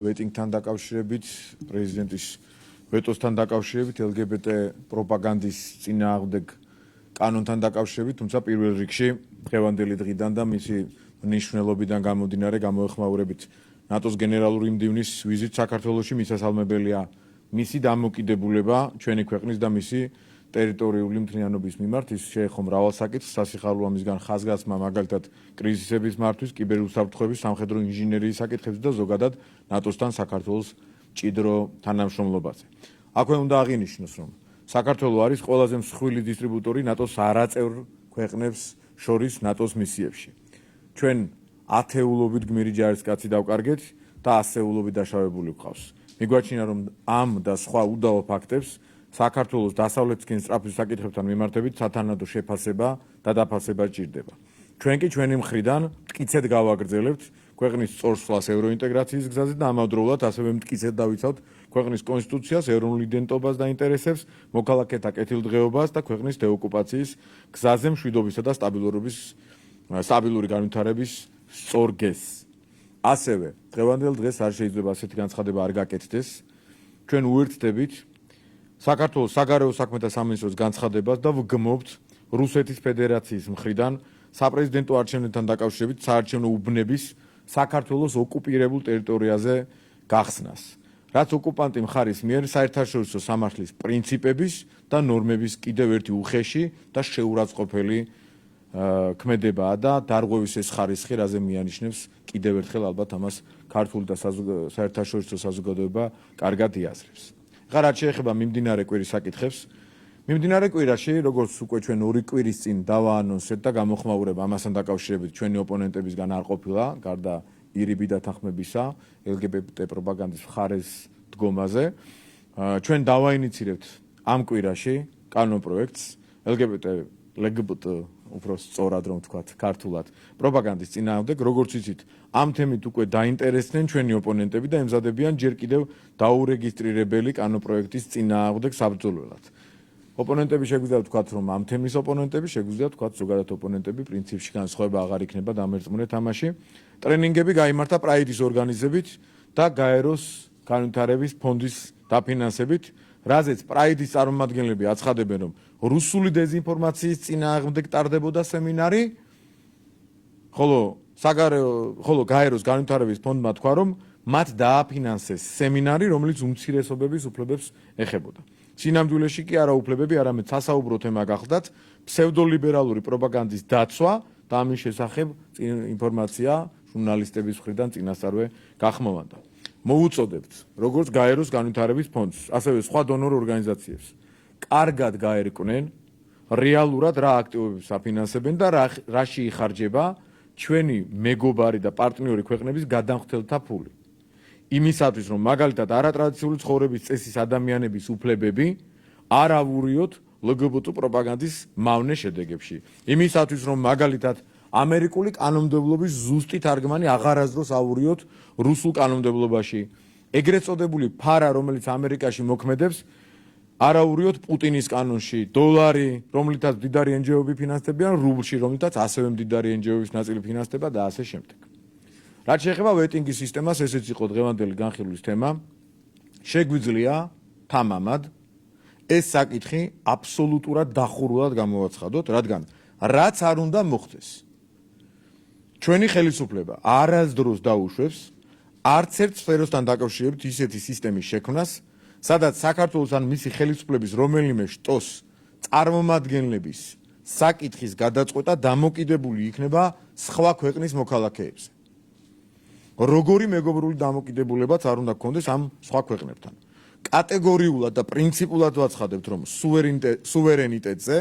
ვეტინგთან დაკავშირებით, პრეზიდენტის ვეტოსთან დაკავშირებით, LGBT პროპაგანდის წინააღმდეგ კანონთან დაკავშირებით, თუმცა პირველ რიგში დღევანდელი დღიდან და მისი მნიშვნელობიდან გამომდინარე გამოეხმაურებით ნატოს გენერალური მდივნის ვიზიტ საქართველოში მისასალმებელია მისი დამოკიდებულება ჩვენი ქვეყნის და მისი ტერიტორიული მთლიანობის მიმართ. ის შეეხო მრავალ საკითხს, სასიხარულო ამისგან ხაზგასმა, მაგალითად კრიზისების მართვის, კიბერუსაფრთხოების, სამხედრო ინჟინერიის საკითხებზე და ზოგადად ნატოსთან საქართველოს მჭიდრო თანამშრომლობაზე. აქვე უნდა აღინიშნოს, რომ საქართველო არის ყველაზე მსხვილი დისტრიბუტორი ნატოს არაწევრ ქვეყნებს შორის ნატოს მისიებში. ჩვენ ათეულობით გმირი ჯარისკაცი დავკარგეთ და ასეულობით დაშავებული გვყავს. მიგვაჩნია, რომ ამ და სხვა უდავო ფაქტებს საქართველოს დასავლეთისკენ სწრაფვის საკითხებთან მიმართებით სათანადო შეფასება და დაფასება სჭირდება. ჩვენ კი ჩვენი მხრიდან მტკიცედ გავაგრძელებთ ქვეყნის სწორსვლას ევროინტეგრაციის გზაზე და ამავდროულად ასევე მტკიცედ დავიცავთ ქვეყნის კონსტიტუციას, ეროვნულ იდენტობას და ინტერესებს, მოქალაქეთა კეთილდღეობას და ქვეყნის დეოკუპაციის გზაზე მშვიდობისა და სტაბილური განვითარების სწორ გეზს. ასევე დღევანდელ დღეს არ შეიძლება ასეთი განცხადება არ გაკეთდეს. ჩვენ უერთდებით საქართველოს საგარეო საქმეთა სამინისტროს განცხადებას და ვგმობთ რუსეთის ფედერაციის მხრიდან საპრეზიდენტო არჩევნებთან დაკავშირებით საარჩევნო უბნების საქართველოს ოკუპირებულ ტერიტორიაზე გახსნას, რაც ოკუპანტი მხარის მიერ საერთაშორისო სამართლის პრინციპების და ნორმების კიდევ ერთი უხეში და შეურაცხყოფელი ქმედებაა და დარღვევის ეს ხარისხი, რაზე მიანიშნებს კიდევ ერთხელ ალბათ ამას ქართული და საერთაშორისო საზოგადოება კარგად იაზრებს. ხა რაც შეეხება მიმდინარე კვირის საკითხებს, მიმდინარე კვირაში, როგორც უკვე ჩვენ ორი კვირის წინ დავაანონსეთ და გამოხმაურება ამასთან დაკავშირებით ჩვენი ოპონენტებისგან არ ყოფილა, გარდა ირიბი დათანხმებისა, LGBT პროპაგანდის მხარეს დგომაზე. ჩვენ დავაინიცირებთ ამ კვირაში კანონპროექტს LGBT უფრო სწორად რომ ვთქვათ, ქართულად პროპაგანდის წინააღმდეგ, როგორც იცით, ამ თემით უკვე დაინტერესდნენ ჩვენი ოპონენტები და ემზადებიან ჯერ კიდევ დაურეგისტრირებელი კანონპროექტის წინააღმდეგ საბრძოლველად. ოპონენტები შეგვიძლია ვთქვათ, რომ ამ თემის ოპონენტები, შეგვიძლია ვთქვათ, ზოგადად ოპონენტები, პრინციპში განსხვავება აღარ იქნება დამერწმუნე თამაში. ტრენინგები გაიმართა პრაიდის ორგანიზებით და გაეროს განვითარების ფონდის დაფინანსებით, რაზეც პრაიდის წარმომადგენლები აცხადებენ, რომ რუსული დეზინფორმაციის წინააღმდეგ ტარდებოდა სემინარი, ხოლო გაეროს განვითარების ფონდმა თქვა, რომ მათ დააფინანსეს სემინარი, რომელიც უმცირესობების უფლებებს ეხებოდა. სინამდვილეში კი არა უფლებები, არამედ სასაუბრო თემა გახლდათ ფსევდოლიბერალური პროპაგანდის დაცვა და ამის შესახებ ინფორმაცია ჟურნალისტების მხრიდან წინასწარვე გახმოვანდა. მოუწოდებთ როგორც გაეროს განვითარების ფონდს, ასევე სხვა დონორ ორგანიზაციებს კარგად გაერკვნენ რეალურად რა აქტივობებს აფინანსებენ და რაში იხარჯება ჩვენი მეგობარი და პარტნიორი ქვეყნების გადამხდელთა ფული. იმისათვის, რომ მაგალითად არატრადიციული ცხოვრების წესის ადამიანების უფლებები არ ავურიოთ LGBT პროპაგანდის მავნე შედეგებში. იმისათვის, რომ მაგალითად ამერიკული კანონმდებლობის ზუსტი თარგმანი აღარასდროს ავურიოთ რუსულ კანონმდებლობაში. ეგრეთ წოდებული ფარა, რომელიც ამერიკაში მოქმედებს, არაურიოთ პუტინის კანონში, დოლარი, რომლითაც მდიდარი NGO-ები ფინანსდებიან, რუბლში, რომლითაც ასევე მდიდარი NGO-ების ნაწილი ფინანსდება და ასე შემდეგ. რაც შეეხება ვეტინგის სისტემას, ესეც იყო დღევანდელი განხილვის თემა. შეგვიძლია თამამად ეს საკითხი აბსოლუტურად დახურულად გამოვაცხადოთ, რადგან რაც არ უნდა მოხდეს. ჩვენი ხელისუფლება არასდროს დაუშვებს არც ერთ სფეროსთან დაკავშირებით ისეთი სისტემის შექმნას, სადაც საქართველოს ან მისი ხელისუფლების რომელიმე შტოს წარმომადგენლების საკითხის გადაწყვეტა დამოკიდებული იქნება სხვა ქვეყნის მოქალაქეებზე. როგორი მეგობრული დამოკიდებულებაც არ უნდა გქონდეს ამ სხვა ქვეყნებთან. კატეგორიულად და პრინციპულად ვაცხადებთ, რომ სუვერენიტეტზე,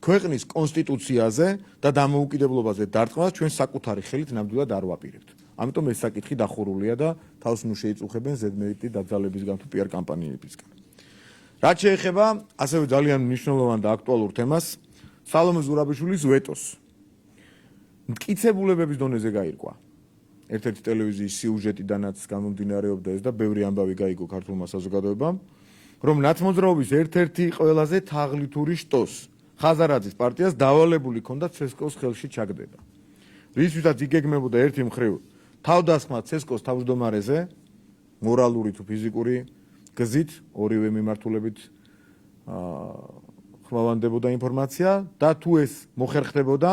ქვეყნის კონსტიტუციაზე და დამოუკიდებლობაზე დარტყმას ჩვენ საკუთარი ხელით ნამდვილად არ ვაპირებთ. ამიტომ ეს საკითხი დახურულია და თავს ნუ შეიწუხებენ ზედმეტი დაბრძალებისგან თუ PR კამპანიებისგან. რაც შეეხება ასევე ძალიან მნიშვნელოვან და აქტუალურ თემას, სალომე ზურაბიშვილის ვეტოს. მტკიცებულებების დონეზე გაირკვა. ერთ-ერთი ტელევიზიის სიუჟეტიდანაც გამომდინარეობდა ეს და ბევრი ამბავი გაიგო ქართულმა საზოგადოებამ, რომ ნაცმოძრაობის ერთ-ერთი ყველაზე თაღლითური შტოს, ხაზარაძის პარტიას დავალებული ჰქონდა ცესკოს ხელში ჩაგდება. რისთვისაც იგეგმებოდა ერთი მხრივ თავდასხმა ცესკოს თავმჯდომარეზე მორალური თუ ფიზიკური გზით, ორივე მიმართულებით ხმოვანდებოდა ინფორმაცია და თუ ეს მოხერხდებოდა,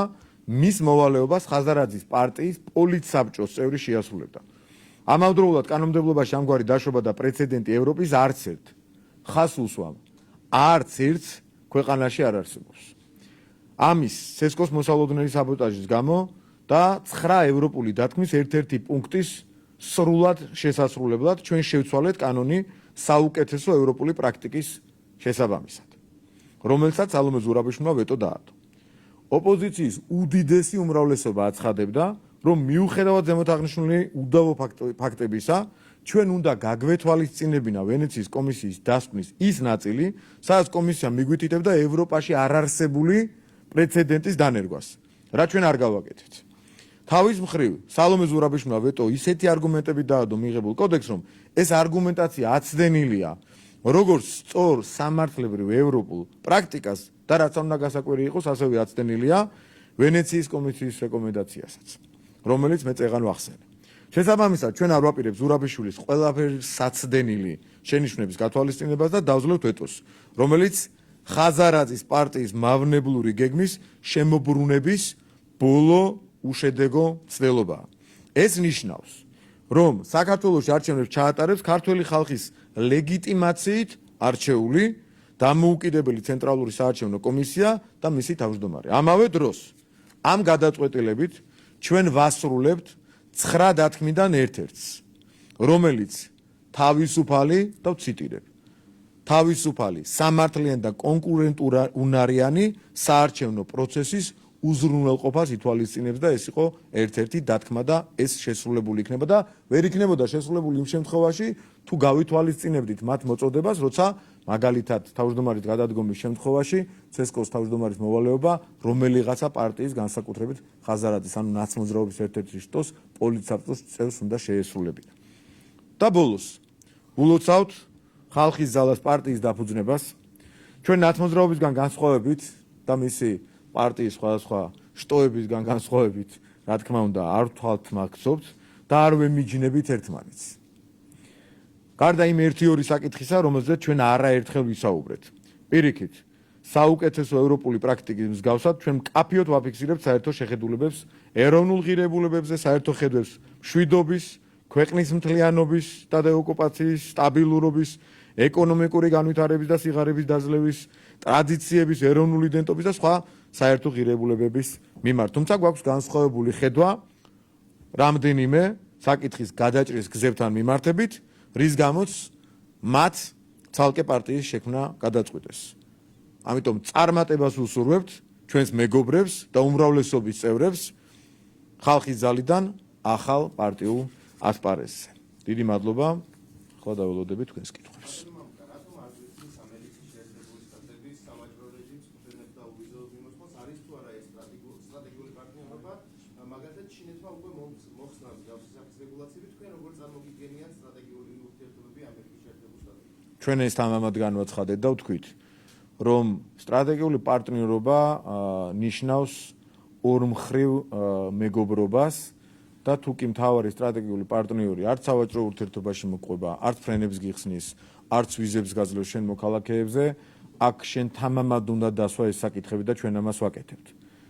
მის მოვალეობას ხაზარაძის პარტიის პოლიტსაბჭოს წევრი შეასრულებდა. ამავდროულად კანონმდებლობაში ამგვარი დაშვება და პრეცედენტი ევროპის არც ერთ ხაზს უსვამ. არც ერთ ქვეყანაში არ არსებობს. ამის ცესკოს მოსალოდნელი საბოტაჟის გამო და 9 ევროპული დათქმის ერთ-ერთი პუნქტის სრულად შესასრულებლად ჩვენ შევცვალეთ კანონი საუკეთესო ევროპული პრაქტიკის შესაბამისად, რომელსაც სალომე ზურაბიშვილმა ვეტო დაადო. ოპოზიციის უდიდესი უმრავლესობა აცხადებდა, რომ მიუხედავად ზემოთ აღნიშნული უდავო ფაქტებისა, ჩვენ უნდა გაგვეთვალისწინებინა ვენეციის კომისიის დასკვნის ის ნაწილი, სადაც კომისია მიგვითითებდა ევროპაში არარსებული პრეცედენტის დანერგვას, რაც ჩვენ არ გავაკეთეთ. თავის მხრივ სალომე ზურაბიშვილმა ვეტო ისეთი არგუმენტები დაადო მიღებულ კოდექსს, რომ ეს არგუმენტაცია აცდენილია როგორც სწორ სამართლებრივ ევროპულ პრაქტიკას და რაც უნდა გასაკვირი იყოს, ასევე აცდენილია ვენეციის კომისიის რეკომენდაციასაც, რომელიც მე წეღან ვახსენე. შესაბამისად, ჩვენ არ ვაპირებთ ზურაბიშვილის ყველაფერს საცდენილი შენიშვნების გათვალისწინებას და დავძლევთ ვეტოს, რომელიც ხაზარაძის პარტიის მავნებლური გეგმის შემოbrunების ბოლო უშედეგო ცდილობაა. ეს ნიშნავს, რომ საქართველოში არჩევნებს ჩაატარებს ქართველი ხალხის ლეგიტიმაციით არჩეული დამოუკიდებელი ცენტრალური საარჩევნო კომისია და მისი თავმჯდომარე. ამავე დროს ამ გადაწყვეტილებით ჩვენ ვასრულებთ 9 დათქმიდან ერთ-ერთს, რომელიც თავისუფალი და ვციტირებ, თავისუფალი, სამართლიანი და კონკურენტუნარიანი საარჩევნო პროცესის უზრუნველყოფას ითვალისწინებს და ეს იყო ერთ-ერთი დათქმა და ეს შესრულებული იქნება და ვერ იქნებოდა შესრულებული იმ შემთხვევაში, თუ გავითვალისწინებდით მათ მოწოდებას, როცა მაგალითად თავმჯდომარის გადადგომის შემთხვევაში ცესკოს თავმჯდომარის მოვალეობა რომელიღაცა პარტიის განსაკუთრებით ხაზარაძის ანუ ნაცმოძრაობის ერთ-ერთი შტოს პოლიტსაბჭოს წევრს უნდა შეესრულებინა. და ბოლოს ულოცავთ ხალხის ძალას პარტიის დაფუძნებას. ჩვენ ნაცმოძრაობისგან განსხვავებით და მისი პარტიის სხვადასხვა შტოებისგან განსხვავებით, რა თქმა უნდა, არ ვთვალთ მაგცობთ და არ ვემიჯნებით ერთმანეთს. გარდა იმ 1-2 საკითხისა, რომელზეც ჩვენ არაერთხელ ვისაუბრეთ. პირიქით, საუკეთესო ევროპული პრაქტიკის მსგავსად, ჩვენ მკაფიოდ ვაფიქსირებთ საერთო შეხედულებებს ეროვნულ ღირებულებებზე, საერთო ხედვებს მშვიდობის, ქვეყნის მთლიანობის და დეოკუპაციის, სტაბილურობის, ეკონომიკური განვითარების და სიღარიბის დაძლევის, ტრადიციების, ეროვნული იდენტობის და სხვა საერთო ღირებულებების მიმართ. თუმცა გვაქვს განსხვავებული ხედვა რამდენიმე საკითხის გადაჭრის გზებთან მიმართებით, რის გამოც მათ ცალკე პარტიის შექმნა გადაწყვიტეს. ამიტომ წარმატებას ვუსურვებთ ჩვენს მეგობრებს და უმრავლესობის წევრებს ხალხის ძალიდან ახალ პარტიულ ასპარეზზე. დიდი მადლობა. ახლა დაველოდებით თქვენს კითხვებს. ჩვენ ეს თამამად განვაცხადეთ და ვთქვით, რომ სტრატეგიული პარტნიორობა ნიშნავს ორმხრივ მეგობრობას და თუ კი მთავარი სტრატეგიული პარტნიორი არც სავაჭრო ურთიერთობაში მოყვება, არც ფრენებს გიხსნის, არც ვიზებს გაძლევს შენ მოქალაქეებზე, აქ შენ თამამად უნდა დასვა ეს საკითხები და ჩვენ ამას ვაკეთებთ.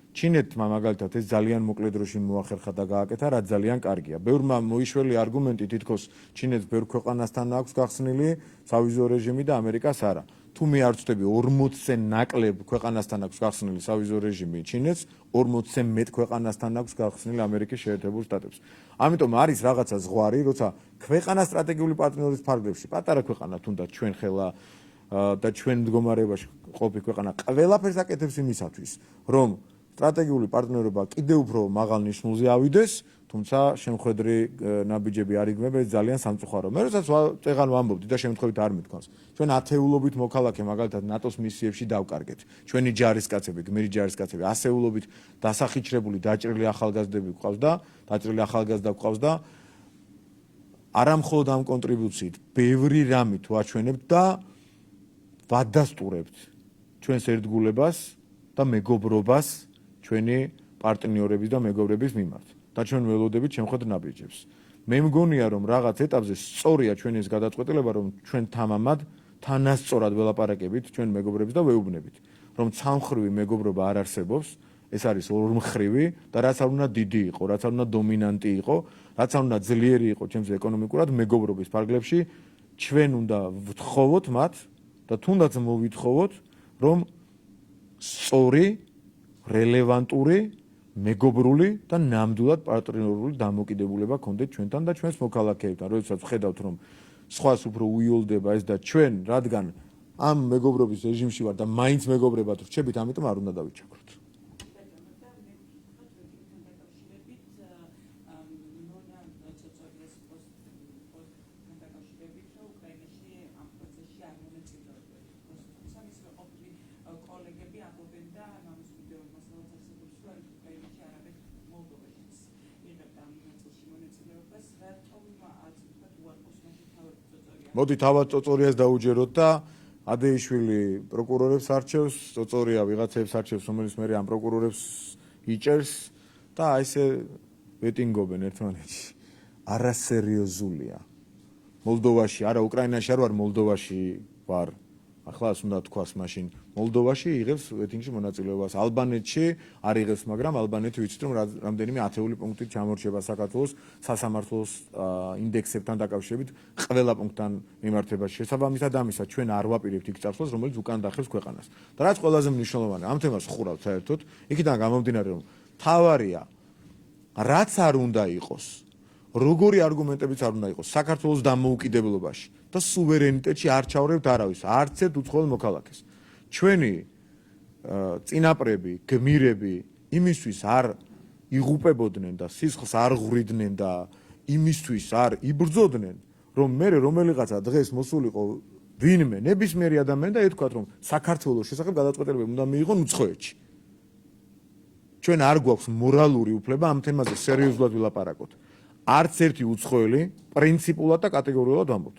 ჩინეთმა მაგალითად ეს ძალიან მოკლე დროში მოახერხა და გააკეთა, რაც ძალიან კარგია. ბევრმა მოიშველი არგუმენტი თითქოს ჩინეთს ბევრ ქვეყანასთან აქვს გახსნილი სავიზო რეჟიმი და ამერიკას არა. თუ მე არ ვწდები 40-ზე ნაკლებ ქვეყანასთან აქვს გახსნილი სავიზო რეჟიმი ჩინეთს, 40-ზე მეტ ქვეყანასთან აქვს გახსნილი ამერიკის შეერთებულ შტატებს. ამიტომ არის რაღაცა ზღვარი, როცა ქვეყანა სტრატეგიული პარტნიორის ფარგლებში, პატარა ქვეყანა თუნდაც ჩვენ ხელა და ჩვენ მდგომარეობაში ყოფილი ქვეყანა ყველაფერს აკეთებს იმისათვის, რომ სტრატეგიული პარტნიორობა კიდევ უფრო მაღალ ნიშნულზე ავიდეს, თუმცა შემხედრი ნაბიჯები არ იგმება, ეს ძალიან სამწუხარო. მე როდესაც წეღან ვამბობდი და შემთხვევით არ მithქვას, ჩვენ ათეულობით მოქალაქე მაგალითად ნატოს მისიებში დავკარგეთ. ჩვენი ჯარისკაცები, გმირი ჯარისკაცები, ასეულობით დასახიჩრებული დაჭრილი ახალგაზრდები გვყავს და დაჭრილი ახალგაზრდა გვყავს და არამხოლოდ ამ კონტრიბუციით ბევრი რამით ვაჩვენებთ და ვადასტურებთ ჩვენს ერთგულებას და მეგობრობას ჩვენი პარტნიორების და მეგობრების მიმართ და ჩვენ ველოდებით შემხედრ ნაბიჯებს. მე მგონია რომ რაღაც ეტაპზე სწორია ჩვენი ეს გადაწყვეტილება რომ ჩვენ თამამად თანასწორად ველაპარაკებით ჩვენ მეგობრებს და ვეუბნებით რომ ცალმხრივი მეგობრობა არ არსებობს ეს არის ორმხრივი და რაც არ უნდა დიდი იყო რაც არ უნდა დომინანტი იყო რაც არ უნდა ძლიერი იყო ჩემს ეკონომიკურად მეგობრობის ფარგლებში ჩვენ უნდა ვთხოვოთ მათ და თუნდაც მოვითხოვოთ რომ სწორი რელევანტური მეგობრული და ნამდვილად პარტნიორული დამოკიდებულება გქონდეთ ჩვენთან და ჩვენს მოქალაქეებთან როდესაც ხედავთ რომ სხვას უფრო უიოლდება ეს და ჩვენ რადგან ამ მეგობრობის რეჟიმში ვარ და მაინც მეგობრებად რჩებით ამიტომ არ უნდა დავიჩაქროთ მოდი თავად წოწორიას დაუჯეროთ და ადეიშვილი პროკურორებს არჩევს, წოწორია ვიღაცებს არჩევს, რომელიც მე ამ პროკურორებს იჭერს და აი ესე ვეტინგობენ ერთმანეთში. არასერიოზულია. მოლდოვაში, არა უკრაინაში არ ვარ, მოლდოვაში ვარ. ახლა ასე უნდა თქვას მაშინ. მოლდოვაში იღებს ვეტინგში მონაწილეობას. ალბანეთში არ იღებს, მაგრამ ალბანეთი ვიცით რომ რამდენიმე ათეული პუნქტით ჩამორჩება საქართველოს სასამართლოს ინდექსებთან დაკავშირებით ყველა პუნქტთან მიმართებაში. შესაბამისად ამისა ჩვენ არ ვაპირებთ იქ წარსულს, რომელიც უკან დახევს ქვეყანას. და რაც ყველაზე მნიშვნელოვანია, ამ თემას ხურავთ საერთოდ, იქიდან გამომდინარე რომ თავარია რაც არ უნდა იყოს როგორი არგუმენტებიც არ უნდა იყოს საქართველოს დამოუკიდებლობაში და სუვერენიტეტში არ ჩავრევთ არავის, არც ერთ უცხოელ მოქალაქეს. ჩვენი წინაპრები, გმირები იმისთვის არ იღუპებოდნენ და სისხლს არ ღვრიდნენ და იმისთვის არ იბრძოდნენ, რომ მე რომელიღაცა დღეს მოსულიყო ვინმე ნებისმიერი ადამიანი და ეთქვათ რომ საქართველოს შესახებ გადაწყვეტილებები უნდა მიიღონ უცხოეთში. ჩვენ არ გვაქვს მორალური უფლება ამ თემაზე სერიოზულად ვილაპარაკოთ. არც ერთი უცხოელი პრინციპულად და კატეგორიულად ვამბობთ.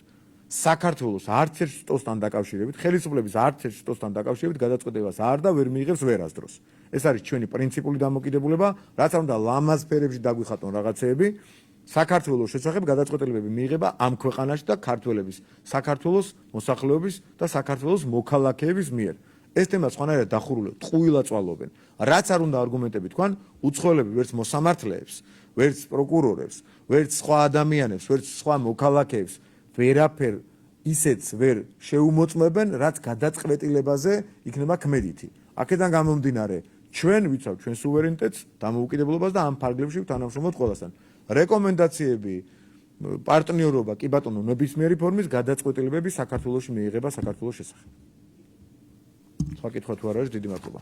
საქართველოს არც ერთ შტოსთან დაკავშირებით, ხელისუფლების არც ერთ შტოსთან დაკავშირებით გადაწყვეტილებას არ და ვერ მიიღებს ვერასდროს. ეს არის ჩვენი პრინციპული დამოკიდებულება, რაც არ უნდა ლამაზ ფერებში დაგვიხატონ რაღაცეები. საქართველოს შესახებ გადაწყვეტილებები მიიღება ამ ქვეყანაში და ქართველების, საქართველოს მოსახლეობის და საქართველოს მოქალაქეების მიერ. ეს თემა სხვანაირად დახურული, ტყუილად წვალობენ. რაც არ უნდა არგუმენტები თქვან, უცხოელები ვერც მოსამართლეებს, ვერც პროკურორებს, ვერც სხვა ადამიანებს, ვერც სხვა მოქალაქეებს ვერაფერ ისეც ვერ შეუმოწმებენ, რაც გადაწყვეტილებაზე იქნება ქმედითი. აქედან გამომდინარე, ჩვენ ვიცავთ ჩვენ სუვერენიტეტს, დამოუკიდებლობას და ამ ფარგლებში ვთანამშრომლობთ ყველასთან. რეკომენდაციები, პარტნიორობა, კი ბატონო, ნებისმიერი ფორმის გადაწყვეტილებები საქართველოში მიიღება საქართველოს შესახებ. სხვა კითხვა თუ არ არის, დიდი მადლობა.